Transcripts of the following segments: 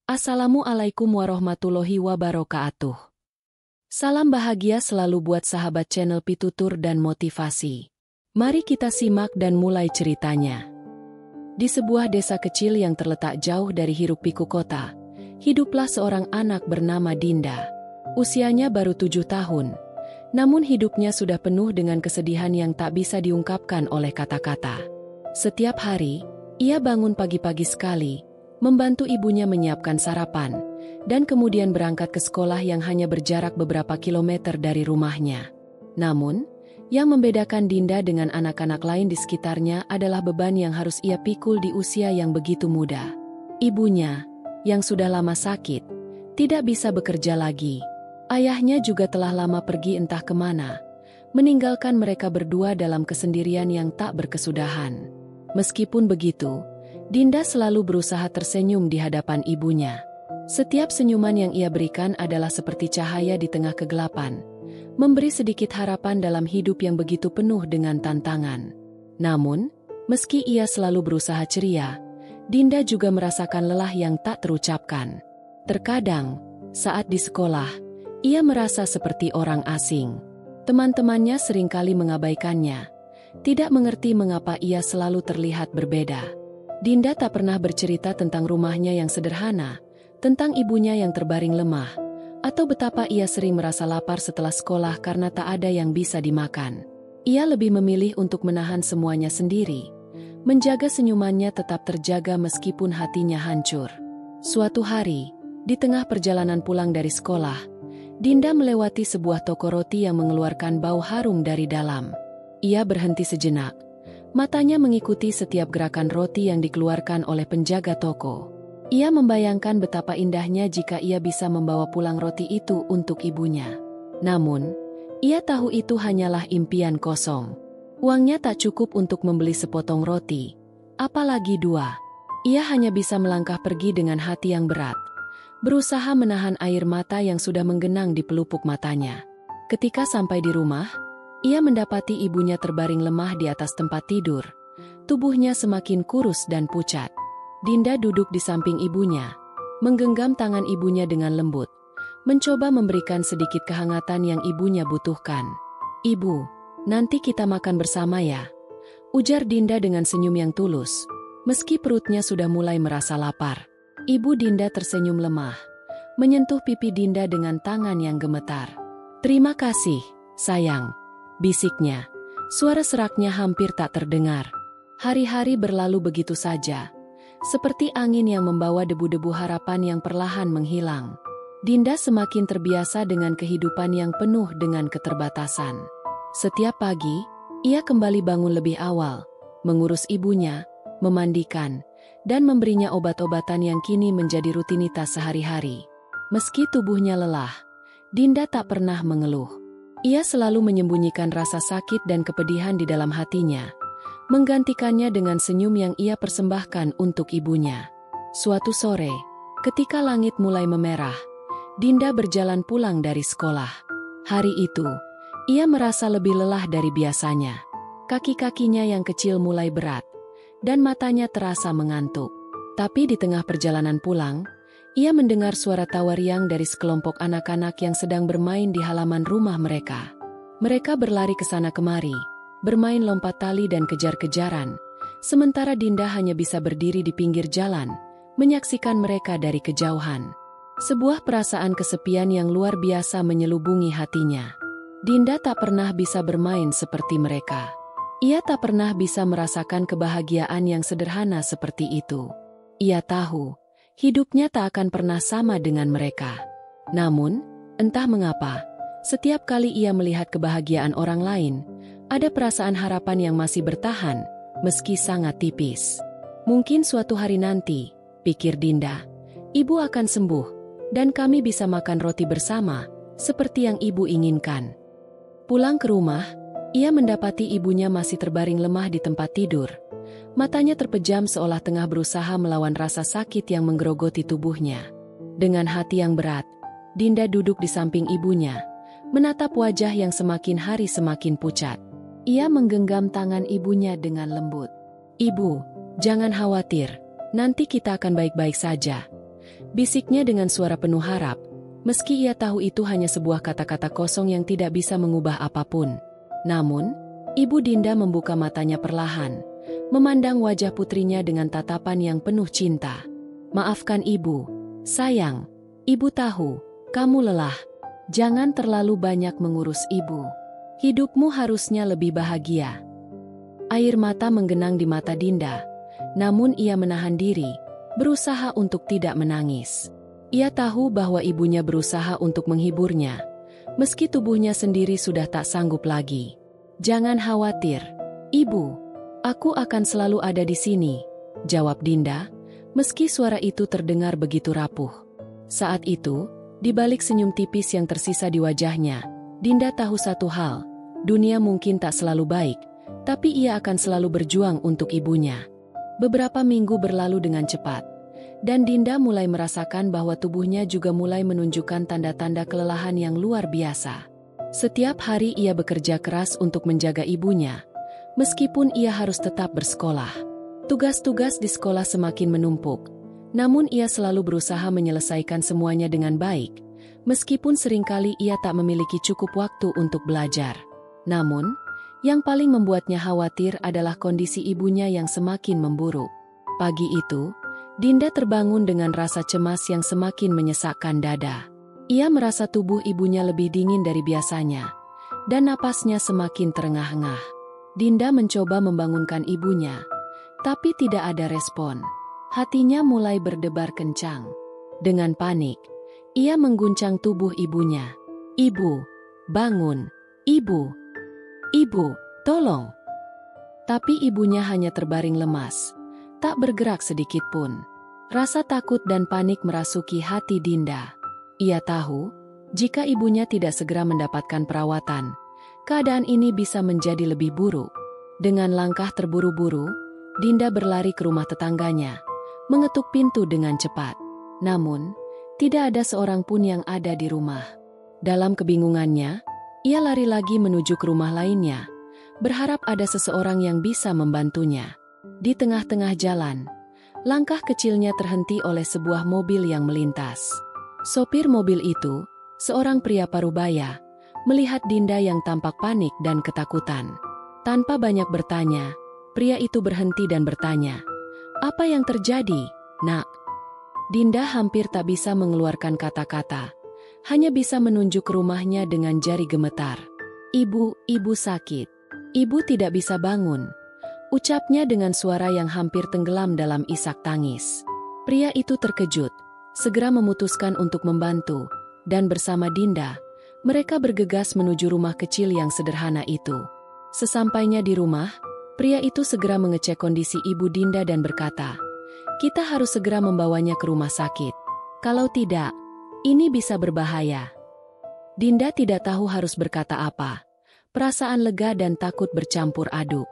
Assalamualaikum warahmatullahi wabarakatuh. Salam bahagia selalu buat sahabat channel Pitutur dan Motivasi. Mari kita simak dan mulai ceritanya. Di sebuah desa kecil yang terletak jauh dari hiruk-pikuk kota, hiduplah seorang anak bernama Dinda. Usianya baru 7 tahun, namun hidupnya sudah penuh dengan kesedihan yang tak bisa diungkapkan oleh kata-kata. Setiap hari, ia bangun pagi-pagi sekali, membantu ibunya menyiapkan sarapan, dan kemudian berangkat ke sekolah yang hanya berjarak beberapa kilometer dari rumahnya. Namun, yang membedakan Dinda dengan anak-anak lain di sekitarnya adalah beban yang harus ia pikul di usia yang begitu muda. Ibunya, yang sudah lama sakit, tidak bisa bekerja lagi. Ayahnya juga telah lama pergi entah kemana, meninggalkan mereka berdua dalam kesendirian yang tak berkesudahan. Meskipun begitu, Dinda selalu berusaha tersenyum di hadapan ibunya. Setiap senyuman yang ia berikan adalah seperti cahaya di tengah kegelapan, memberi sedikit harapan dalam hidup yang begitu penuh dengan tantangan. Namun, meski ia selalu berusaha ceria, Dinda juga merasakan lelah yang tak terucapkan. Terkadang, saat di sekolah, ia merasa seperti orang asing. Teman-temannya seringkali mengabaikannya, tidak mengerti mengapa ia selalu terlihat berbeda. Dinda tak pernah bercerita tentang rumahnya yang sederhana, tentang ibunya yang terbaring lemah, atau betapa ia sering merasa lapar setelah sekolah karena tak ada yang bisa dimakan. Ia lebih memilih untuk menahan semuanya sendiri, menjaga senyumannya tetap terjaga meskipun hatinya hancur. Suatu hari, di tengah perjalanan pulang dari sekolah, Dinda melewati sebuah toko roti yang mengeluarkan bau harum dari dalam. Ia berhenti sejenak. Matanya mengikuti setiap gerakan roti yang dikeluarkan oleh penjaga toko. Ia membayangkan betapa indahnya jika ia bisa membawa pulang roti itu untuk ibunya. Namun, ia tahu itu hanyalah impian kosong. Uangnya tak cukup untuk membeli sepotong roti, apalagi 2. Ia hanya bisa melangkah pergi dengan hati yang berat, berusaha menahan air mata yang sudah menggenang di pelupuk matanya. Ketika sampai di rumah, ia mendapati ibunya terbaring lemah di atas tempat tidur. Tubuhnya semakin kurus dan pucat. Dinda duduk di samping ibunya, menggenggam tangan ibunya dengan lembut, mencoba memberikan sedikit kehangatan yang ibunya butuhkan. "Ibu, nanti kita makan bersama ya," ujar Dinda dengan senyum yang tulus, meski perutnya sudah mulai merasa lapar. Ibu Dinda tersenyum lemah, menyentuh pipi Dinda dengan tangan yang gemetar. "Terima kasih, sayang," bisiknya. Suara seraknya hampir tak terdengar. Hari-hari berlalu begitu saja, seperti angin yang membawa debu-debu harapan yang perlahan menghilang. Dinda semakin terbiasa dengan kehidupan yang penuh dengan keterbatasan. Setiap pagi, ia kembali bangun lebih awal, mengurus ibunya, memandikan, dan memberinya obat-obatan yang kini menjadi rutinitas sehari-hari. Meski tubuhnya lelah, Dinda tak pernah mengeluh. Ia selalu menyembunyikan rasa sakit dan kepedihan di dalam hatinya, menggantikannya dengan senyum yang ia persembahkan untuk ibunya. Suatu sore, ketika langit mulai memerah, Dinda berjalan pulang dari sekolah. Hari itu, ia merasa lebih lelah dari biasanya. Kaki-kakinya yang kecil mulai berat, dan matanya terasa mengantuk. Tapi di tengah perjalanan pulang, ia mendengar suara tawa riang dari sekelompok anak-anak yang sedang bermain di halaman rumah mereka. Mereka berlari ke sana kemari, bermain lompat tali dan kejar-kejaran, sementara Dinda hanya bisa berdiri di pinggir jalan, menyaksikan mereka dari kejauhan. Sebuah perasaan kesepian yang luar biasa menyelubungi hatinya. Dinda tak pernah bisa bermain seperti mereka. Ia tak pernah bisa merasakan kebahagiaan yang sederhana seperti itu. Ia tahu, hidupnya tak akan pernah sama dengan mereka. Namun, entah mengapa, setiap kali ia melihat kebahagiaan orang lain, ada perasaan harapan yang masih bertahan, meski sangat tipis. Mungkin suatu hari nanti, pikir Dinda, ibu akan sembuh, dan kami bisa makan roti bersama, seperti yang ibu inginkan. Pulang ke rumah, ia mendapati ibunya masih terbaring lemah di tempat tidur. Matanya terpejam seolah tengah berusaha melawan rasa sakit yang menggerogoti tubuhnya. Dengan hati yang berat, Dinda duduk di samping ibunya, menatap wajah yang semakin hari semakin pucat. Ia menggenggam tangan ibunya dengan lembut. "Ibu, jangan khawatir, nanti kita akan baik-baik saja. bisiknya dengan suara penuh harap, meski ia tahu itu hanya sebuah kata-kata kosong yang tidak bisa mengubah apapun. Namun, Ibu Dinda membuka matanya perlahan, memandang wajah putrinya dengan tatapan yang penuh cinta. "Maafkan Ibu, sayang. Ibu tahu, kamu lelah. Jangan terlalu banyak mengurus Ibu. Hidupmu harusnya lebih bahagia." Air mata menggenang di mata Dinda, namun ia menahan diri, berusaha untuk tidak menangis. Ia tahu bahwa ibunya berusaha untuk menghiburnya, meski tubuhnya sendiri sudah tak sanggup lagi. "Jangan khawatir, Ibu. Aku akan selalu ada di sini," jawab Dinda, meski suara itu terdengar begitu rapuh. Saat itu, di balik senyum tipis yang tersisa di wajahnya, Dinda tahu satu hal, dunia mungkin tak selalu baik, tapi ia akan selalu berjuang untuk ibunya. Beberapa minggu berlalu dengan cepat, dan Dinda mulai merasakan bahwa tubuhnya juga mulai menunjukkan tanda-tanda kelelahan yang luar biasa. Setiap hari ia bekerja keras untuk menjaga ibunya, meskipun ia harus tetap bersekolah. Tugas-tugas di sekolah semakin menumpuk, namun ia selalu berusaha menyelesaikan semuanya dengan baik, meskipun seringkali ia tak memiliki cukup waktu untuk belajar. Namun, yang paling membuatnya khawatir adalah kondisi ibunya yang semakin memburuk. Pagi itu, Dinda terbangun dengan rasa cemas yang semakin menyesakkan dada. Ia merasa tubuh ibunya lebih dingin dari biasanya, dan napasnya semakin terengah-engah. Dinda mencoba membangunkan ibunya, tapi tidak ada respon. Hatinya mulai berdebar kencang. Dengan panik, ia mengguncang tubuh ibunya. "Ibu, bangun! Ibu! Ibu, tolong!" Tapi ibunya hanya terbaring lemas, tak bergerak sedikit pun. Rasa takut dan panik merasuki hati Dinda. Ia tahu, jika ibunya tidak segera mendapatkan perawatan, keadaan ini bisa menjadi lebih buruk. Dengan langkah terburu-buru, Dinda berlari ke rumah tetangganya, mengetuk pintu dengan cepat. Namun, tidak ada seorang pun yang ada di rumah. Dalam kebingungannya, ia lari lagi menuju ke rumah lainnya, berharap ada seseorang yang bisa membantunya. Di tengah-tengah jalan, langkah kecilnya terhenti oleh sebuah mobil yang melintas. Sopir mobil itu, seorang pria parubaya, melihat Dinda yang tampak panik dan ketakutan. Tanpa banyak bertanya, pria itu berhenti dan bertanya, "Apa yang terjadi, Nak?" Dinda hampir tak bisa mengeluarkan kata-kata, hanya bisa menunjuk ke rumahnya dengan jari gemetar. Ibu sakit. Ibu tidak bisa bangun," ucapnya dengan suara yang hampir tenggelam dalam isak tangis. Pria itu terkejut, segera memutuskan untuk membantu, dan bersama Dinda, mereka bergegas menuju rumah kecil yang sederhana itu. Sesampainya di rumah, pria itu segera mengecek kondisi ibu Dinda dan berkata, "Kita harus segera membawanya ke rumah sakit. Kalau tidak, ini bisa berbahaya." Dinda tidak tahu harus berkata apa. Perasaan lega dan takut bercampur aduk.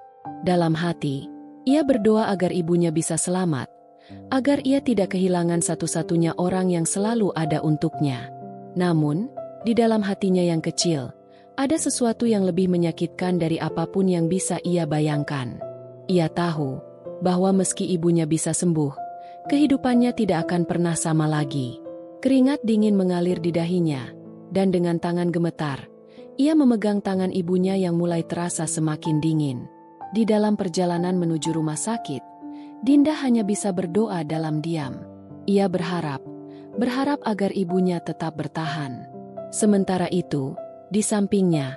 Dalam hati, ia berdoa agar ibunya bisa selamat, agar ia tidak kehilangan satu-satunya orang yang selalu ada untuknya. Namun, di dalam hatinya yang kecil, ada sesuatu yang lebih menyakitkan dari apapun yang bisa ia bayangkan. Ia tahu bahwa meski ibunya bisa sembuh, kehidupannya tidak akan pernah sama lagi. Keringat dingin mengalir di dahinya, dan dengan tangan gemetar, ia memegang tangan ibunya yang mulai terasa semakin dingin. Di dalam perjalanan menuju rumah sakit, Dinda hanya bisa berdoa dalam diam. Ia berharap agar ibunya tetap bertahan. Sementara itu, di sampingnya,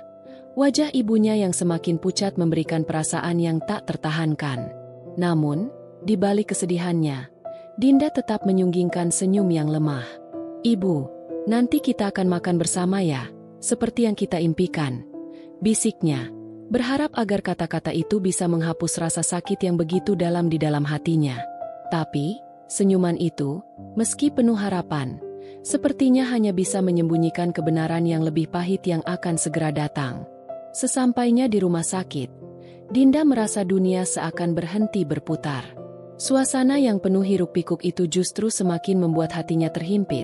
wajah ibunya yang semakin pucat memberikan perasaan yang tak tertahankan. Namun, di balik kesedihannya, Dinda tetap menyunggingkan senyum yang lemah. "Ibu, nanti kita akan makan bersama ya, seperti yang kita impikan," bisiknya, berharap agar kata-kata itu bisa menghapus rasa sakit yang begitu dalam di dalam hatinya. Tapi, senyuman itu, meski penuh harapan, sepertinya hanya bisa menyembunyikan kebenaran yang lebih pahit yang akan segera datang. Sesampainya di rumah sakit, Dinda merasa dunia seakan berhenti berputar. Suasana yang penuh hiruk-pikuk itu justru semakin membuat hatinya terhimpit,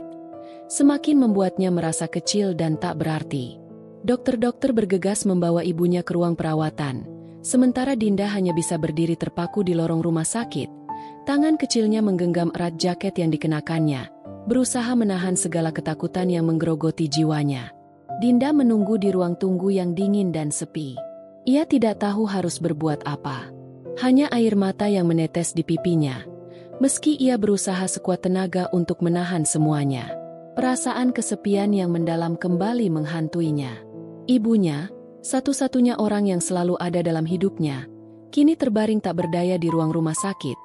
semakin membuatnya merasa kecil dan tak berarti. Dokter-dokter bergegas membawa ibunya ke ruang perawatan, sementara Dinda hanya bisa berdiri terpaku di lorong rumah sakit, Tangan kecilnya menggenggam erat jaket yang dikenakannya, berusaha menahan segala ketakutan yang menggerogoti jiwanya. Dinda menunggu di ruang tunggu yang dingin dan sepi. Ia tidak tahu harus berbuat apa. Hanya air mata yang menetes di pipinya. Meski ia berusaha sekuat tenaga untuk menahan semuanya, perasaan kesepian yang mendalam kembali menghantuinya. Ibunya, satu-satunya orang yang selalu ada dalam hidupnya, kini terbaring tak berdaya di ruang rumah sakit,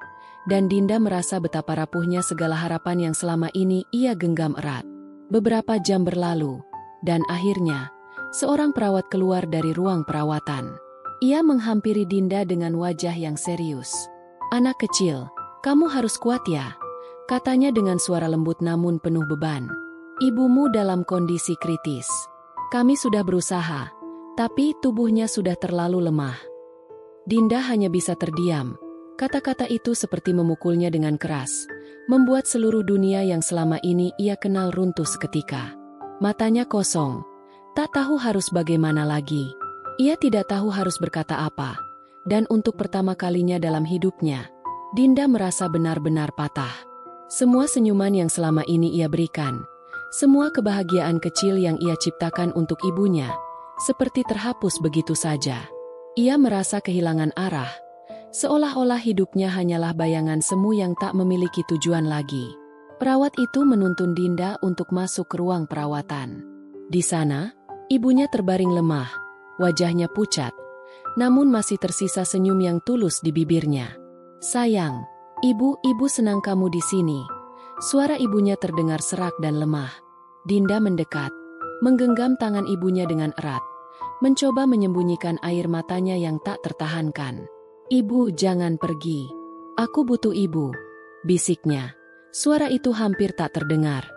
dan Dinda merasa betapa rapuhnya segala harapan yang selama ini ia genggam erat. Beberapa jam berlalu, dan akhirnya, seorang perawat keluar dari ruang perawatan. Ia menghampiri Dinda dengan wajah yang serius. "Anak kecil, kamu harus kuat ya," katanya dengan suara lembut namun penuh beban. "Ibumu dalam kondisi kritis. Kami sudah berusaha, tapi tubuhnya sudah terlalu lemah." Dinda hanya bisa terdiam. Kata-kata itu seperti memukulnya dengan keras, membuat seluruh dunia yang selama ini ia kenal runtuh seketika. Matanya kosong, tak tahu harus bagaimana lagi. Ia tidak tahu harus berkata apa, dan untuk pertama kalinya dalam hidupnya, Dinda merasa benar-benar patah. Semua senyuman yang selama ini ia berikan, semua kebahagiaan kecil yang ia ciptakan untuk ibunya, seperti terhapus begitu saja. Ia merasa kehilangan arah, seolah-olah hidupnya hanyalah bayangan semu yang tak memiliki tujuan lagi. Perawat itu menuntun Dinda untuk masuk ke ruang perawatan. Di sana, ibunya terbaring lemah, wajahnya pucat, namun masih tersisa senyum yang tulus di bibirnya. "Sayang, ibu senang kamu di sini." Suara ibunya terdengar serak dan lemah. Dinda mendekat, menggenggam tangan ibunya dengan erat, mencoba menyembunyikan air matanya yang tak tertahankan. "Ibu, jangan pergi. Aku butuh ibu," bisiknya. Suara itu hampir tak terdengar.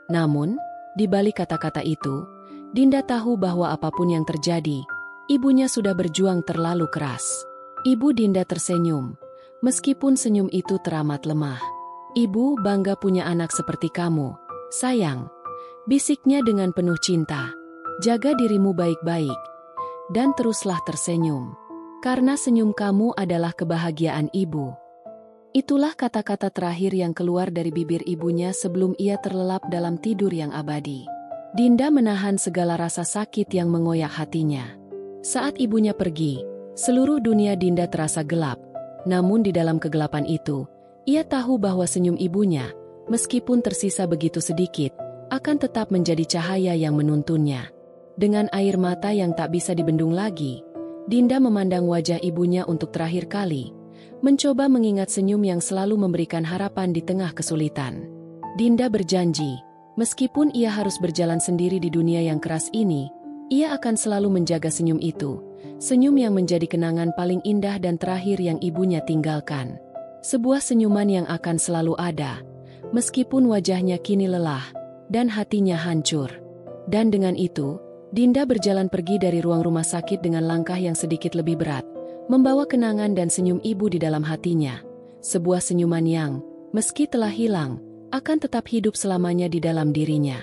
Namun, di balik kata-kata itu, Dinda tahu bahwa apapun yang terjadi, ibunya sudah berjuang terlalu keras. Ibu Dinda tersenyum, meskipun senyum itu teramat lemah. "Ibu bangga punya anak seperti kamu, sayang," bisiknya dengan penuh cinta. "Jaga dirimu baik-baik, dan teruslah tersenyum. Karena senyum kamu adalah kebahagiaan ibu." Itulah kata-kata terakhir yang keluar dari bibir ibunya sebelum ia terlelap dalam tidur yang abadi. Dinda menahan segala rasa sakit yang mengoyak hatinya. Saat ibunya pergi, seluruh dunia Dinda terasa gelap. Namun di dalam kegelapan itu, ia tahu bahwa senyum ibunya, meskipun tersisa begitu sedikit, akan tetap menjadi cahaya yang menuntunnya. Dengan air mata yang tak bisa dibendung lagi, Dinda memandang wajah ibunya untuk terakhir kali, mencoba mengingat senyum yang selalu memberikan harapan di tengah kesulitan. Dinda berjanji, meskipun ia harus berjalan sendiri di dunia yang keras ini, ia akan selalu menjaga senyum itu, senyum yang menjadi kenangan paling indah dan terakhir yang ibunya tinggalkan. Sebuah senyuman yang akan selalu ada, meskipun wajahnya kini lelah, dan hatinya hancur. Dan dengan itu, Dinda berjalan pergi dari ruang rumah sakit dengan langkah yang sedikit lebih berat, membawa kenangan dan senyum ibu di dalam hatinya. Sebuah senyuman yang, meski telah hilang, akan tetap hidup selamanya di dalam dirinya.